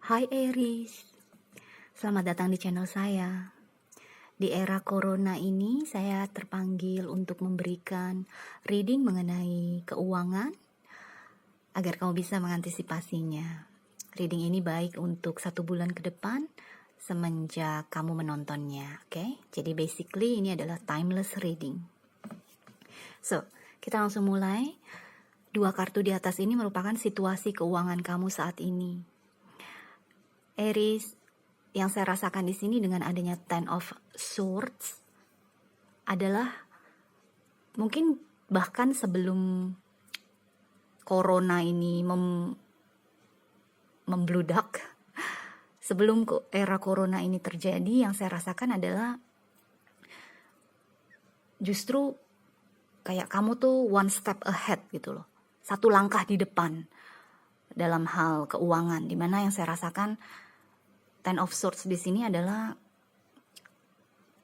Hai Aries, selamat datang di channel saya. Di era corona ini saya terpanggil untuk memberikan reading mengenai keuangan agar kamu bisa mengantisipasinya. Reading ini baik untuk 1 bulan ke depan semenjak kamu menontonnya, oke? Jadi basically ini adalah timeless reading. So, kita langsung mulai. 2 kartu di atas ini merupakan situasi keuangan kamu saat ini. Aries, yang saya rasakan di sini dengan adanya Ten of Swords adalah mungkin bahkan sebelum corona ini membludak, sebelum era corona ini terjadi, yang saya rasakan adalah justru kayak kamu tuh one step ahead gitu loh, 1 langkah di depan dalam hal keuangan, dimana yang saya rasakan Ten of Swords di sini adalah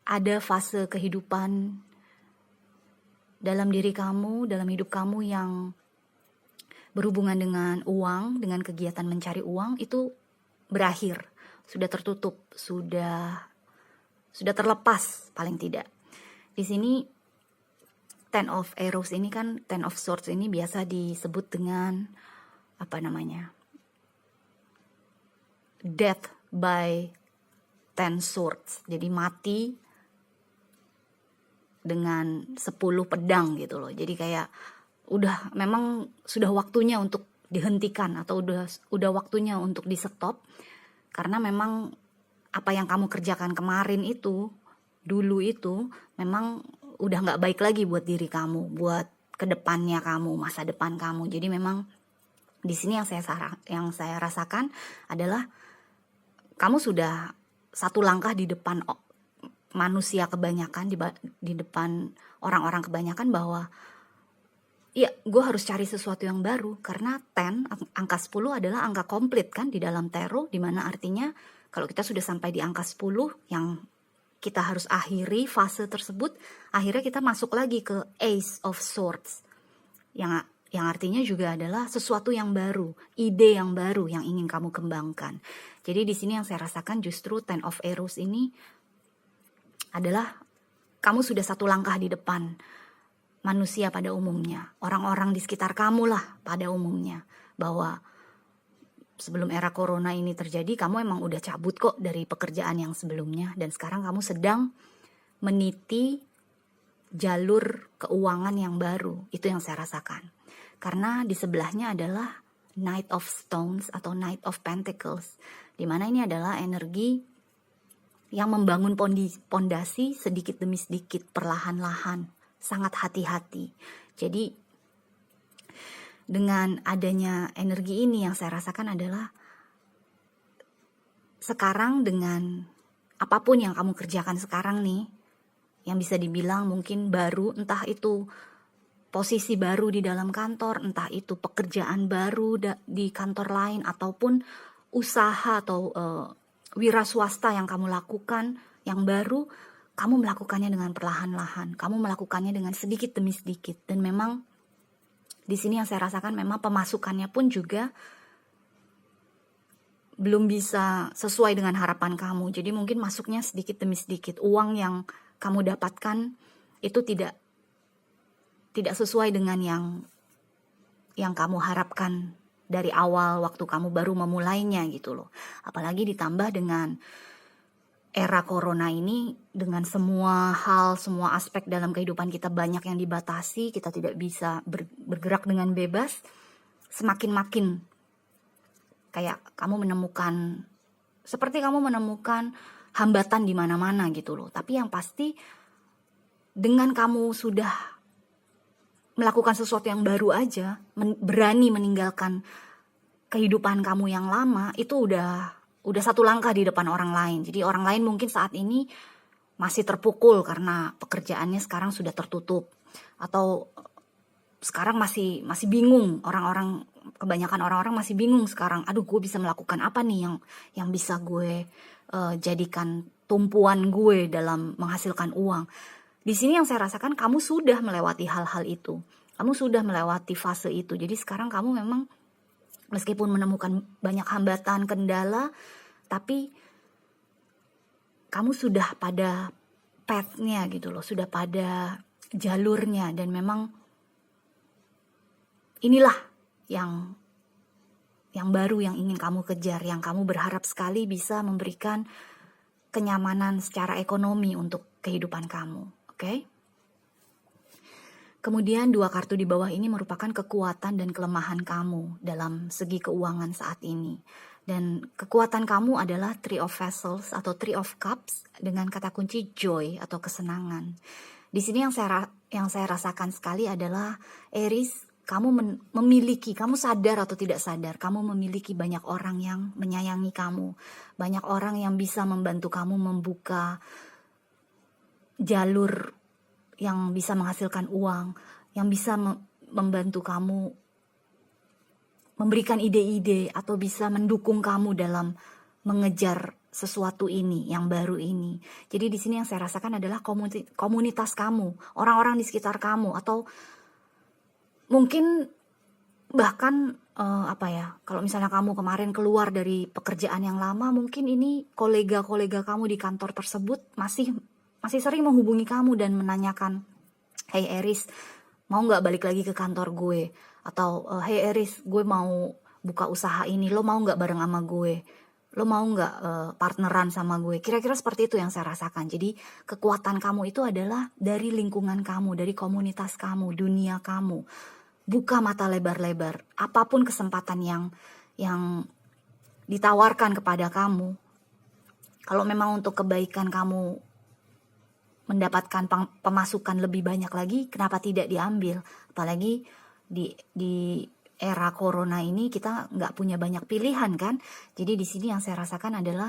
ada fase kehidupan dalam diri kamu, dalam hidup kamu yang berhubungan dengan uang, dengan kegiatan mencari uang itu berakhir, sudah tertutup, sudah terlepas paling tidak. Di sini Ten of Arrows ini kan, Ten of Swords ini biasa disebut dengan death by 10 swords. Jadi mati dengan 10 pedang gitu loh. Jadi kayak memang sudah waktunya untuk dihentikan atau udah waktunya untuk di stop, karena memang apa yang kamu kerjakan kemarin itu, dulu itu memang udah nggak baik lagi buat diri kamu, buat kedepannya kamu, masa depan kamu. Jadi memang di sini yang saya rasakan adalah kamu sudah 1 langkah di depan manusia kebanyakan, di depan orang-orang kebanyakan, bahwa ya gue harus cari sesuatu yang baru, karena 10, angka 10 adalah angka komplit kan di dalam tarot, dimana artinya kalau kita sudah sampai di angka 10 yang kita harus akhiri fase tersebut, akhirnya kita masuk lagi ke Ace of Swords yang artinya juga adalah sesuatu yang baru, ide yang baru yang ingin kamu kembangkan. Jadi di sini yang saya rasakan justru Ten of Arrows ini adalah kamu sudah 1 langkah di depan manusia pada umumnya, orang-orang di sekitar kamu lah pada umumnya, bahwa sebelum era corona ini terjadi kamu emang udah cabut kok dari pekerjaan yang sebelumnya, dan sekarang kamu sedang meniti jalur keuangan yang baru. Itu yang saya rasakan. Karena di sebelahnya adalah Knight of Stones atau Knight of Pentacles, dimana ini adalah energi yang membangun pondasi sedikit demi sedikit, perlahan-lahan, sangat hati-hati. Jadi dengan adanya energi ini yang saya rasakan adalah sekarang dengan apapun yang kamu kerjakan sekarang nih, yang bisa dibilang mungkin baru, entah itu posisi baru di dalam kantor, entah itu pekerjaan baru di kantor lain, ataupun usaha atau wira swasta yang kamu lakukan yang baru, kamu melakukannya dengan perlahan-lahan, kamu melakukannya dengan sedikit demi sedikit. Dan memang di sini yang saya rasakan memang pemasukannya pun juga belum bisa sesuai dengan harapan kamu. Jadi mungkin masuknya sedikit demi sedikit, uang yang kamu dapatkan itu tidak sesuai dengan yang kamu harapkan dari awal waktu kamu baru memulainya gitu loh. Apalagi ditambah dengan era corona ini, dengan semua hal, semua aspek dalam kehidupan kita banyak yang dibatasi, kita tidak bisa bergerak dengan bebas. Semakin kayak seperti kamu menemukan hambatan di mana-mana gitu loh. Tapi yang pasti dengan kamu sudah melakukan sesuatu yang baru aja, berani meninggalkan kehidupan kamu yang lama, itu udah 1 langkah di depan orang lain. Jadi orang lain mungkin saat ini masih terpukul karena pekerjaannya sekarang sudah tertutup, atau sekarang masih bingung. Kebanyakan orang-orang masih bingung sekarang. Aduh, gue bisa melakukan apa nih yang bisa gue jadikan tumpuan gue dalam menghasilkan uang. Di sini yang saya rasakan kamu sudah melewati hal-hal itu. Kamu sudah melewati fase itu. Jadi sekarang kamu memang Meskipun menemukan banyak hambatan, kendala, tapi kamu sudah pada path-nya gitu loh, sudah pada jalurnya, dan memang inilah yang baru yang ingin kamu kejar, yang kamu berharap sekali bisa memberikan kenyamanan secara ekonomi untuk kehidupan kamu, oke? Kemudian 2 kartu di bawah ini merupakan kekuatan dan kelemahan kamu dalam segi keuangan saat ini. Dan kekuatan kamu adalah Three of Vessels atau Three of Cups dengan kata kunci joy atau kesenangan. Di sini yang saya rasakan sekali adalah Aries, kamu memiliki, kamu sadar atau tidak sadar, kamu memiliki banyak orang yang menyayangi kamu, banyak orang yang bisa membantu kamu membuka jalur yang bisa menghasilkan uang, yang bisa membantu kamu memberikan ide-ide atau bisa mendukung kamu dalam mengejar sesuatu ini, yang baru ini. Jadi di sini yang saya rasakan adalah komunitas kamu, orang-orang di sekitar kamu, atau mungkin bahkan kalau misalnya kamu kemarin keluar dari pekerjaan yang lama, mungkin ini kolega-kolega kamu di kantor tersebut masih sering menghubungi kamu dan menanyakan, hey Aries, mau nggak balik lagi ke kantor gue? Atau hey Aries, gue mau buka usaha ini, lo mau nggak bareng sama gue? Lo mau nggak partneran sama gue? Kira-kira seperti itu yang saya rasakan. Jadi kekuatan kamu itu adalah dari lingkungan kamu, dari komunitas kamu, dunia kamu. Buka mata lebar-lebar. Apapun kesempatan yang ditawarkan kepada kamu, kalau memang untuk kebaikan kamu mendapatkan pemasukan lebih banyak lagi, kenapa tidak diambil? Apalagi di era corona ini kita nggak punya banyak pilihan kan. Jadi di sini yang saya rasakan adalah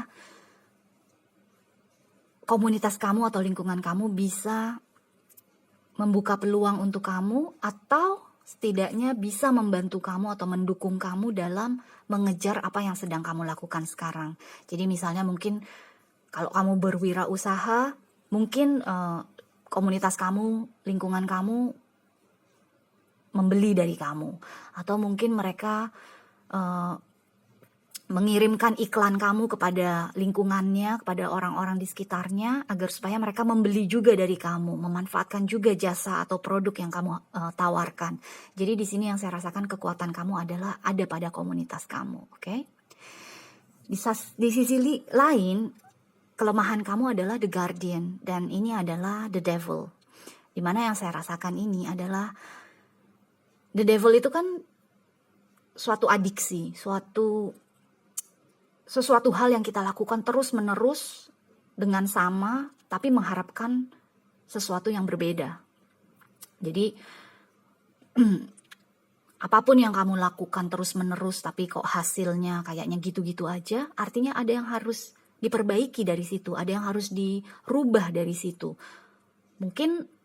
komunitas kamu atau lingkungan kamu bisa membuka peluang untuk kamu, atau setidaknya bisa membantu kamu atau mendukung kamu dalam mengejar apa yang sedang kamu lakukan sekarang. Jadi misalnya mungkin kalau kamu berwirausaha, mungkin komunitas kamu, lingkungan kamu membeli dari kamu, atau mungkin mereka mengirimkan iklan kamu kepada lingkungannya, kepada orang-orang di sekitarnya, agar supaya mereka membeli juga dari kamu, memanfaatkan juga jasa atau produk yang kamu tawarkan. Jadi di sini yang saya rasakan kekuatan kamu adalah ada pada komunitas kamu, oke? Di sisi lain, kelemahan kamu adalah The Guardian, dan ini adalah The Devil. Dimana yang saya rasakan ini adalah The Devil itu kan suatu adiksi, sesuatu hal yang kita lakukan terus-menerus dengan sama, tapi mengharapkan sesuatu yang berbeda. Jadi apapun yang kamu lakukan terus-menerus, tapi kok hasilnya kayaknya gitu-gitu aja, artinya ada yang harus diperbaiki dari situ, ada yang harus dirubah dari situ. Mungkin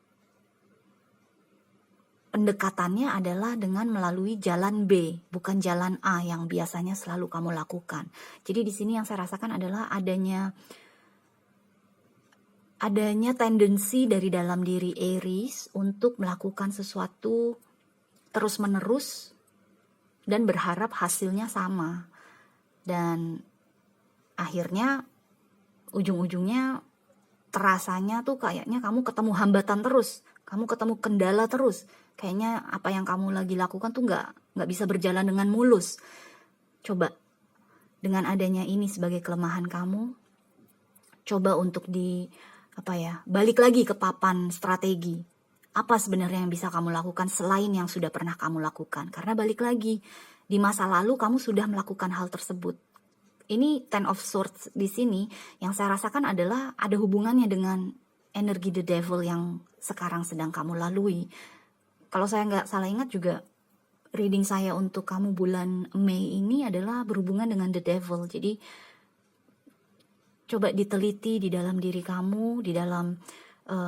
pendekatannya adalah dengan melalui jalan B, bukan jalan A yang biasanya selalu kamu lakukan. Jadi di sini yang saya rasakan adalah adanya tendensi dari dalam diri Aries untuk melakukan sesuatu terus-menerus dan berharap hasilnya sama. Dan akhirnya ujung-ujungnya terasanya tuh kayaknya kamu ketemu hambatan terus, kamu ketemu kendala terus. Kayaknya apa yang kamu lagi lakukan tuh nggak bisa berjalan dengan mulus. Coba dengan adanya ini sebagai kelemahan kamu, coba untuk balik lagi ke papan strategi. Apa sebenarnya yang bisa kamu lakukan selain yang sudah pernah kamu lakukan? Karena balik lagi, di masa lalu kamu sudah melakukan hal tersebut. Ini Ten of Swords di sini yang saya rasakan adalah ada hubungannya dengan energi The Devil yang sekarang sedang kamu lalui. Kalau saya nggak salah ingat juga, reading saya untuk kamu bulan Mei ini adalah berhubungan dengan The Devil. Jadi coba diteliti di dalam diri kamu, di dalam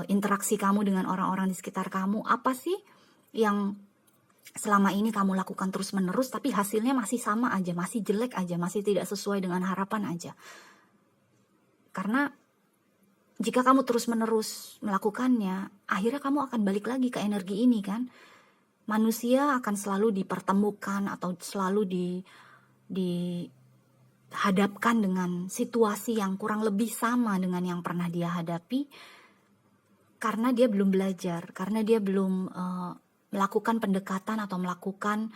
interaksi kamu dengan orang-orang di sekitar kamu. Apa sih yang selama ini kamu lakukan terus-menerus tapi hasilnya masih sama aja, masih jelek aja, masih tidak sesuai dengan harapan aja. Karena jika kamu terus-menerus melakukannya, akhirnya kamu akan balik lagi ke energi ini kan. manusia akan selalu dipertemukan atau selalu dihadapkan dengan situasi yang kurang lebih sama dengan yang pernah dia hadapi, karena dia belum belajar, karena dia belum melakukan pendekatan atau melakukan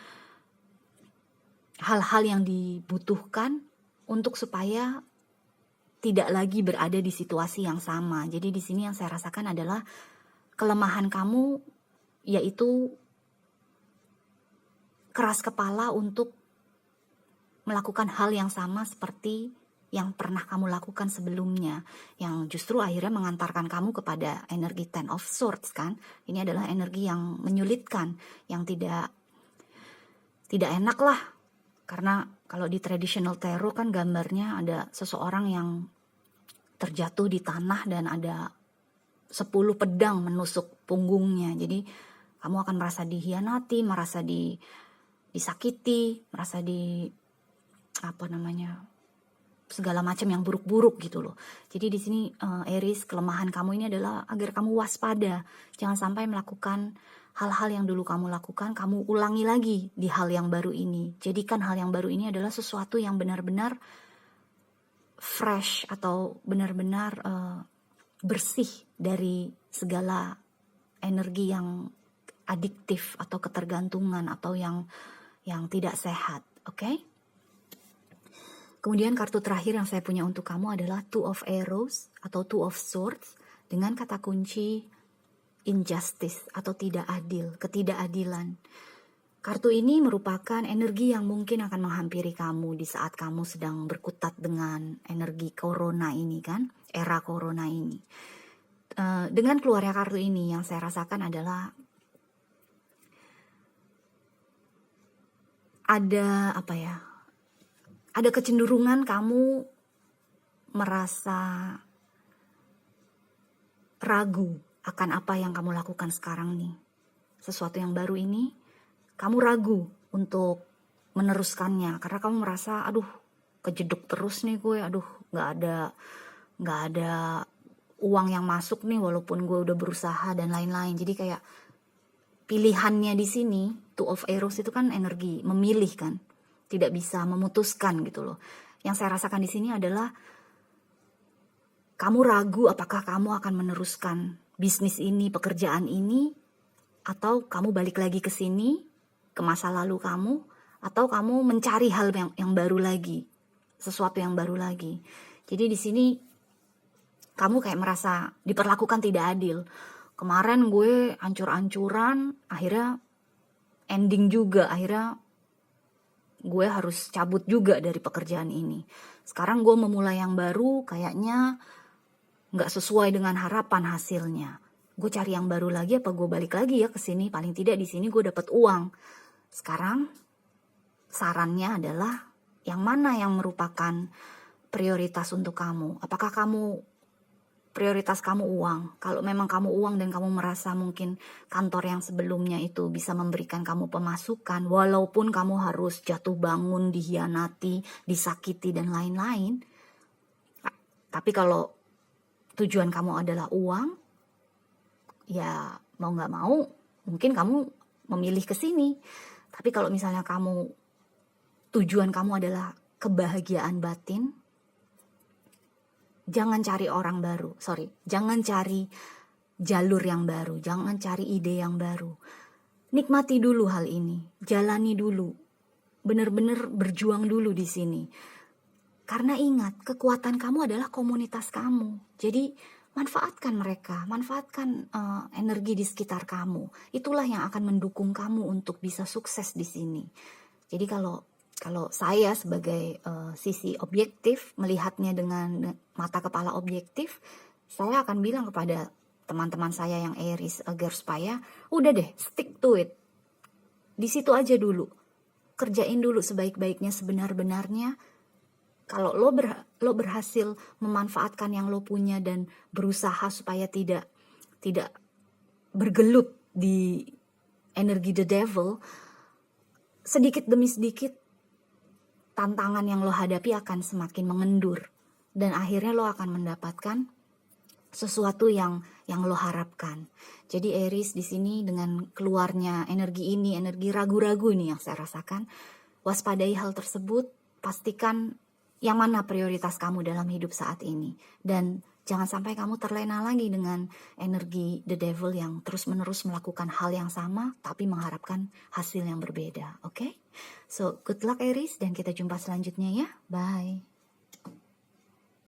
hal-hal yang dibutuhkan untuk supaya tidak lagi berada di situasi yang sama. Jadi di sini yang saya rasakan adalah kelemahan kamu yaitu keras kepala untuk melakukan hal yang sama seperti yang pernah kamu lakukan sebelumnya, yang justru akhirnya mengantarkan kamu kepada energi Ten of Swords kan. Ini adalah energi yang menyulitkan, yang tidak enak lah. Karena kalau di traditional tarot kan gambarnya ada seseorang yang terjatuh di tanah dan ada 10 pedang menusuk punggungnya. Jadi kamu akan merasa dihianati, merasa disakiti, merasa segala macam yang buruk-buruk gitu loh. Jadi di sini Aries, kelemahan kamu ini adalah agar kamu waspada, jangan sampai melakukan hal-hal yang dulu kamu lakukan, kamu ulangi lagi di hal yang baru ini. Jadikan hal yang baru ini adalah sesuatu yang benar-benar fresh atau benar-benar bersih dari segala energi yang adiktif atau ketergantungan atau yang tidak sehat, oke? Kemudian kartu terakhir yang saya punya untuk kamu adalah Two of Arrows atau Two of Swords dengan kata kunci injustice atau tidak adil, ketidakadilan. Kartu ini merupakan energi yang mungkin akan menghampiri kamu di saat kamu sedang berkutat dengan energi corona ini kan, era corona ini. Dengan keluarnya kartu ini yang saya rasakan adalah ada kecenderungan kamu merasa ragu akan apa yang kamu lakukan sekarang nih. Sesuatu yang baru ini, kamu ragu untuk meneruskannya karena kamu merasa, aduh, kejeduk terus nih gue, aduh, nggak ada uang yang masuk nih walaupun gue udah berusaha dan lain-lain. Jadi kayak pilihannya di sini, Two of Arrows itu kan energi memilih kan, tidak bisa memutuskan gitu loh. Yang saya rasakan di sini adalah kamu ragu apakah kamu akan meneruskan bisnis ini, pekerjaan ini, atau kamu balik lagi ke sini, ke masa lalu kamu, atau kamu mencari hal yang baru lagi, sesuatu yang baru lagi. Jadi di sini kamu kayak merasa diperlakukan tidak adil. Kemarin gue ancur-ancuran, akhirnya ending juga, akhirnya gue harus cabut juga dari pekerjaan ini. Sekarang gue memulai yang baru, kayaknya nggak sesuai dengan harapan hasilnya. Gue cari yang baru lagi, apa gue balik lagi ya ke sini? Paling tidak di sini gue dapat uang. Sekarang sarannya adalah yang mana yang merupakan prioritas untuk kamu? Apakah prioritas kamu uang? Kalau memang kamu uang dan kamu merasa mungkin kantor yang sebelumnya itu bisa memberikan kamu pemasukan, walaupun kamu harus jatuh bangun, dihianati, disakiti dan lain-lain. Tapi kalau tujuan kamu adalah uang, ya mau nggak mau mungkin kamu memilih ke sini. Tapi kalau misalnya tujuan kamu adalah kebahagiaan batin, jangan cari jangan cari jalur yang baru, jangan cari ide yang baru. Nikmati dulu hal ini, jalani dulu, benar-benar berjuang dulu di sini. Karena ingat, kekuatan kamu adalah komunitas kamu. Jadi manfaatkan mereka, manfaatkan energi di sekitar kamu. Itulah yang akan mendukung kamu untuk bisa sukses di sini. Jadi kalau saya sebagai sisi objektif, melihatnya dengan mata kepala objektif, saya akan bilang kepada teman-teman saya yang Aries agar supaya udah deh, stick to it. Di situ aja dulu. Kerjain dulu sebaik-baiknya, sebenar-benarnya. Kalau lo berhasil memanfaatkan yang lo punya dan berusaha supaya tidak bergelut di energi the devil, sedikit demi sedikit tantangan yang lo hadapi akan semakin mengendur dan akhirnya lo akan mendapatkan sesuatu yang lo harapkan. Jadi Aries di sini dengan keluarnya energi ini, energi ragu-ragu ini yang saya rasakan, waspadai hal tersebut, pastikan yang mana prioritas kamu dalam hidup saat ini. Dan jangan sampai kamu terlena lagi dengan energi the devil yang terus-menerus melakukan hal yang sama tapi mengharapkan hasil yang berbeda. Oke? So, good luck Aries dan kita jumpa selanjutnya ya. Bye.